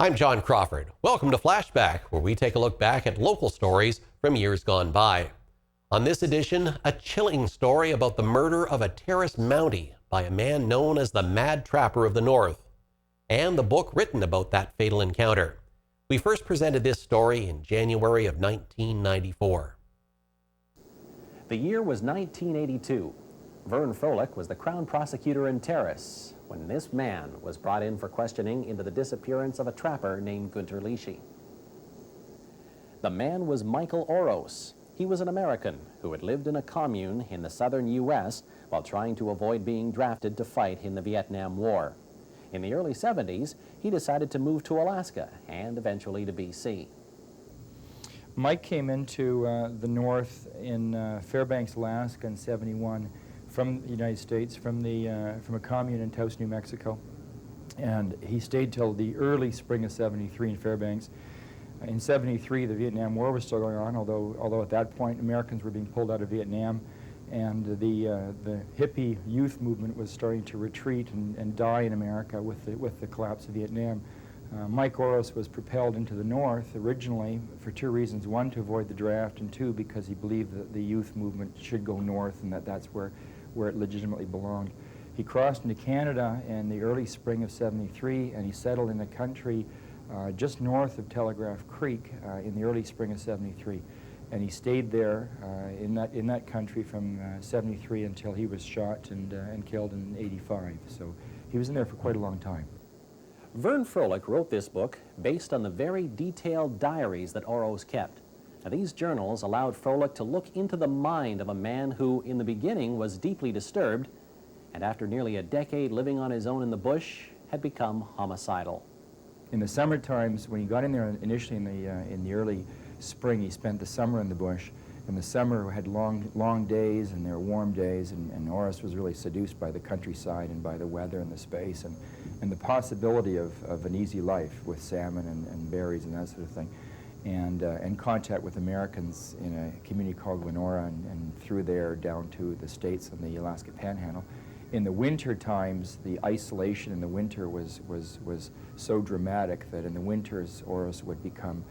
I'm John Crawford. Welcome to Flashback, where we take a look back at local stories from years gone by. On this edition, a chilling story about the murder of a Terrace Mountie by a man known as the Mad Trapper of the North, and the book written about that fatal encounter. We first presented this story in January of 1994. The year was 1982. Vern Froelich was the Crown Prosecutor in Terrace when this man was brought in for questioning into the disappearance of a trapper named Gunter Lishi. The man was Michael Oros. He was an American who had lived in a commune in the southern U.S. while trying to avoid being drafted to fight in the Vietnam War. In the early 70s, he decided to move to Alaska and eventually to B.C. Mike came into the North in Fairbanks, Alaska in '71 from the United States, from a commune in Taos, New Mexico. And he stayed till the early spring of '73 in Fairbanks. In '73, the Vietnam War was still going on, although at that point Americans were being pulled out of Vietnam, and the hippie youth movement was starting to retreat and die in America with the collapse of Vietnam. Mike Oros was propelled into the North originally for two reasons: one, to avoid the draft, and two, because he believed that the youth movement should go north and that's where it legitimately belonged. He crossed into Canada in the early spring of '73, and he settled in a country just north of Telegraph Creek in the early spring of '73. And he stayed there in that country from '73 until he was shot and killed in '85. So he was in there for quite a long time. Vern Froelich wrote this book based on the very detailed diaries that Oros kept. Now, these journals allowed Froelich to look into the mind of a man who, in the beginning, was deeply disturbed, and after nearly a decade living on his own in the bush, had become homicidal. In the summer times, when he got in there initially in the early spring, he spent the summer in the bush. And the summer had long days, and there were warm days, and Oros was really seduced by the countryside and by the weather and the space and the possibility of an easy life with salmon and berries and that sort of thing, and contact with Americans in a community called Winora and through there down to the States and the Alaska Panhandle. In the winter times, the isolation in the winter was so dramatic that in the winters Oros would become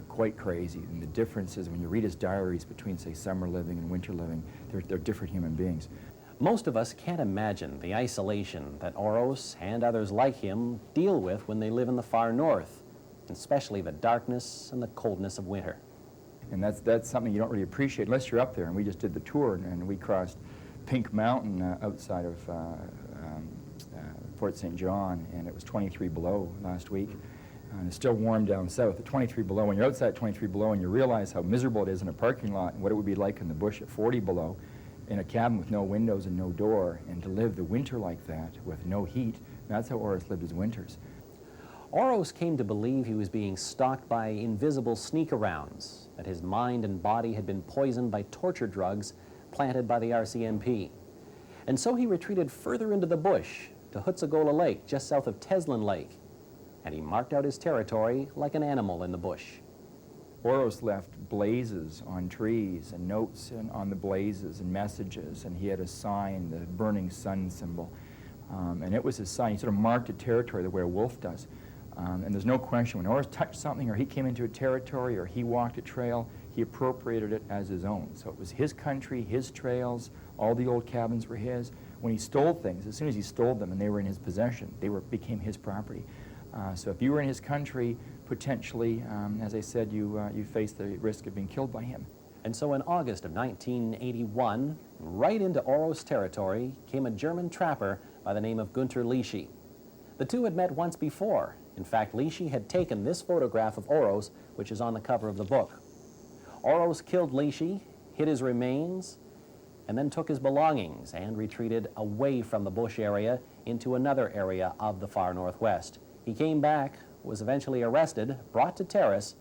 quite crazy. And the difference is when you read his diaries between, say, summer living and winter living, they're different human beings. Most of us can't imagine the isolation that Oros and others like him deal with when they live in the far north, especially the darkness and the coldness of winter. And that's something you don't really appreciate unless you're up there. And we just did the tour, and we crossed Pink Mountain outside of Fort St. John, and it was 23 below last week. And it's still warm down south at 23 below. When you're outside at 23 below and you realize how miserable it is in a parking lot and what it would be like in the bush at 40 below in a cabin with no windows and no door, and to live the winter like that with no heat, that's how Oros lived his winters. Oros came to believe he was being stalked by invisible sneak-arounds, that his mind and body had been poisoned by torture drugs planted by the RCMP. And so he retreated further into the bush to Hutsagola Lake, just south of Teslin Lake, and he marked out his territory like an animal in the bush. Oros left blazes on trees and notes on the blazes and messages, and he had a sign, the burning sun symbol, and it was his sign. He sort of marked a territory the way a wolf does. And there's no question, when Oros touched something or he came into a territory or he walked a trail, he appropriated it as his own. So it was his country, his trails, all the old cabins were his. When he stole things, as soon as he stole them and they were in his possession, they became his property. So if you were in his country, potentially, as I said, you faced the risk of being killed by him. And so in August of 1981, right into Oros territory came a German trapper by the name of Gunter Lishi. The two had met once before. In fact, Lishi had taken this photograph of Oros, which is on the cover of the book. Oros killed Lishi, hid his remains, and then took his belongings and retreated away from the bush area into another area of the far northwest. He came back, was eventually arrested, brought to Terrace,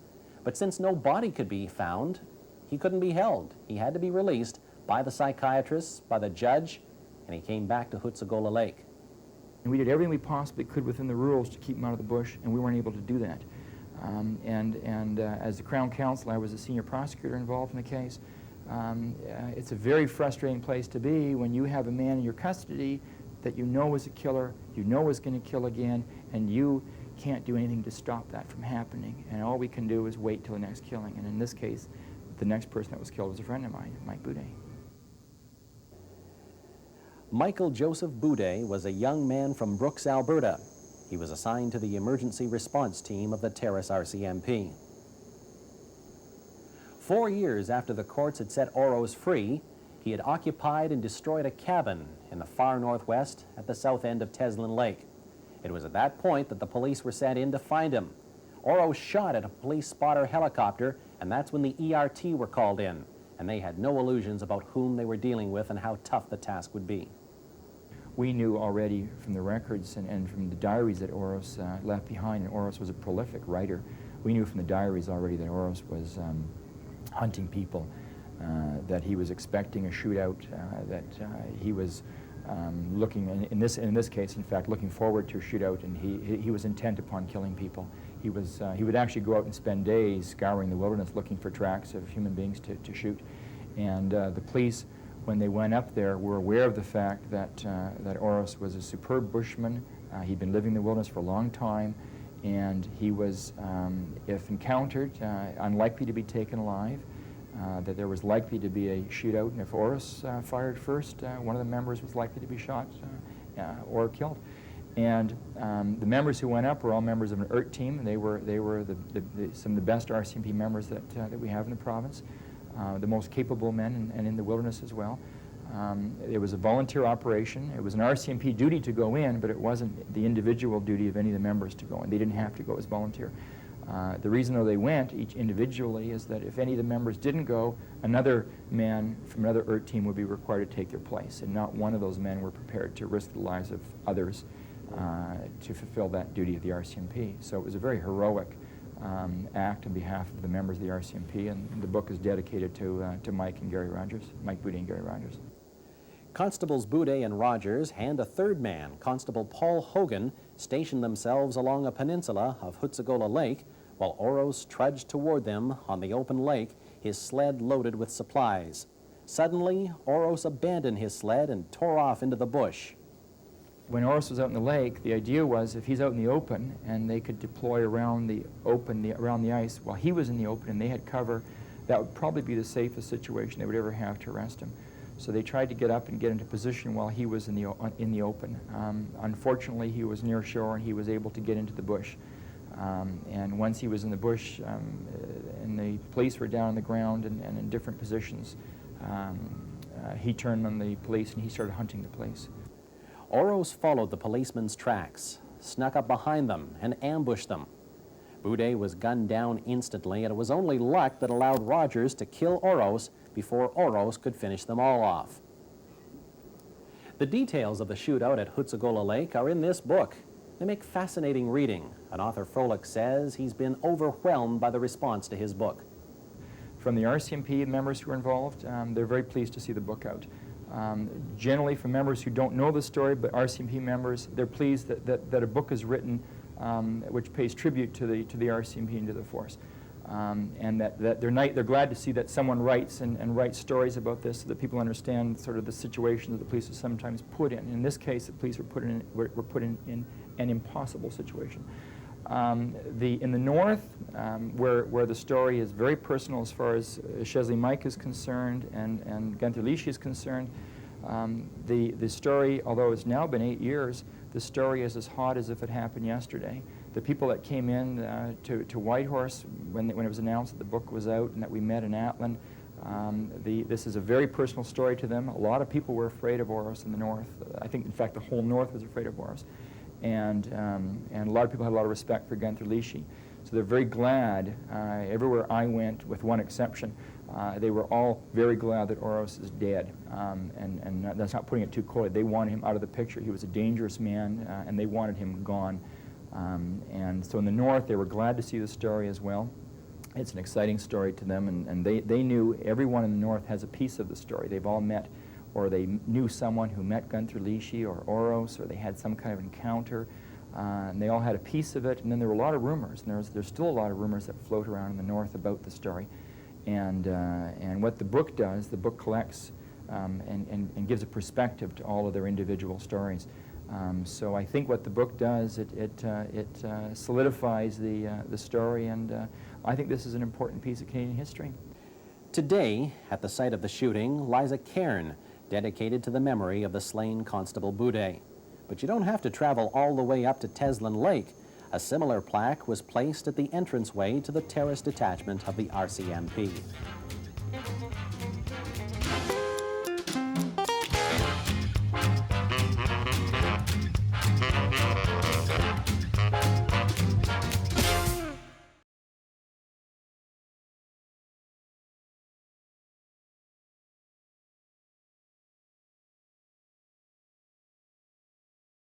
but since no body could be found, he couldn't be held. He had to be released by the psychiatrists, by the judge, and he came back to Hutsagola Lake. And we did everything we possibly could within the rules to keep him out of the bush, and we weren't able to do that. As the Crown Counsel, I was a senior prosecutor involved in the case. It's a very frustrating place to be when you have a man in your custody that you know is a killer, you know is going to kill again, and you can't do anything to stop that from happening, and all we can do is wait till the next killing. And in this case, the next person that was killed was a friend of mine, Mike Boudet. Michael Joseph Boudet was a young man from Brooks, Alberta. He was assigned to the emergency response team of the Terrace RCMP. 4 years after the courts had set Orosz free, he had occupied and destroyed a cabin in the far northwest at the south end of Teslin Lake. It was at that point that the police were sent in to find him. Orosz shot at a police spotter helicopter, and that's when the ERT were called in, and they had no illusions about whom they were dealing with and how tough the task would be. We knew already from the records and from the diaries that Orosz left behind, and Orosz was a prolific writer. We knew from the diaries already that Orosz was hunting people, that he was expecting a shootout, that he was looking, in this case, in fact, looking forward to a shootout, and he was intent upon killing people. He would actually go out and spend days scouring the wilderness looking for tracks of human beings to shoot. And the police, when they went up there, were aware of the fact that Orosz was a superb bushman. He'd been living in the wilderness for a long time, and he was, if encountered, unlikely to be taken alive, that there was likely to be a shootout, and if Orosz fired first, one of the members was likely to be shot or killed. And the members who went up were all members of an ERT team, and they were some of the best RCMP members that we have in the province. The most capable men and in the wilderness as well. It was a volunteer operation. It was an RCMP duty to go in, but it wasn't the individual duty of any of the members to go in. They didn't have to go as volunteer. The reason though they went each individually is that if any of the members didn't go, another man from another ERT team would be required to take their place, and not one of those men were prepared to risk the lives of others to fulfill that duty of the RCMP. So it was a very heroic act on behalf of the members of the RCMP, and the book is dedicated to Mike and Gary Rogers, Mike Boudet and Gary Rogers. Constables Boudet and Rogers and a third man, Constable Paul Hogan, stationed themselves along a peninsula of Hutsagola Lake while Orosz trudged toward them on the open lake, his sled loaded with supplies. Suddenly, Orosz abandoned his sled and tore off into the bush. When Orosz was out in the lake, the idea was if he's out in the open and they could deploy around the around the ice while he was in the open and they had cover, that would probably be the safest situation they would ever have to arrest him. So they tried to get up and get into position while he was in the open. Unfortunately, he was near shore and he was able to get into the bush. And once he was in the bush and the police were down on the ground and in different positions, he turned on the police and he started hunting the police. Orosz followed the policemen's tracks, snuck up behind them, and ambushed them. Boudet was gunned down instantly, and it was only luck that allowed Rogers to kill Orosz before Orosz could finish them all off. The details of the shootout at Hutsagola Lake are in this book. They make fascinating reading, and author Froelich says he's been overwhelmed by the response to his book. From the RCMP members who were involved, they're very pleased to see the book out. Generally, from members who don't know the story, but RCMP members, they're pleased that a book is written which pays tribute to the RCMP and to the force. And that they're glad to see that someone writes and writes stories about this so that people understand sort of the situation that the police are sometimes put in. In this case, the police were put in an impossible situation. In the north, where the story is very personal as far as Chesley Mike is concerned and Gunther Lishi is concerned, the story, although it's now been 8 years, the story is as hot as if it happened yesterday. The people that came in to Whitehorse when it was announced that the book was out and that we met in Atlin, this is a very personal story to them. A lot of people were afraid of Orosz in the north. I think, in fact, the whole north was afraid of Orosz. And a lot of people had a lot of respect for Gunther Lishi. So they're very glad, everywhere I went, with one exception, they were all very glad that Orosz is dead. And that's not putting it too coldly. They wanted him out of the picture. He was a dangerous man, and they wanted him gone. And so in the north, they were glad to see the story as well. It's an exciting story to them, and they knew everyone in the north has a piece of the story. They've all met, or they knew someone who met Gunther Lishi or Orosz, or they had some kind of encounter, and they all had a piece of it. And then there were a lot of rumors, and there's still a lot of rumors that float around in the north about the story. And what the book does, the book collects and gives a perspective to all of their individual stories. So I think what the book does, it solidifies the story, and I think this is an important piece of Canadian history. Today, at the site of the shooting, lies a cairn dedicated to the memory of the slain Constable Boudet. But you don't have to travel all the way up to Teslin Lake. A similar plaque was placed at the entranceway to the Terrace detachment of the RCMP.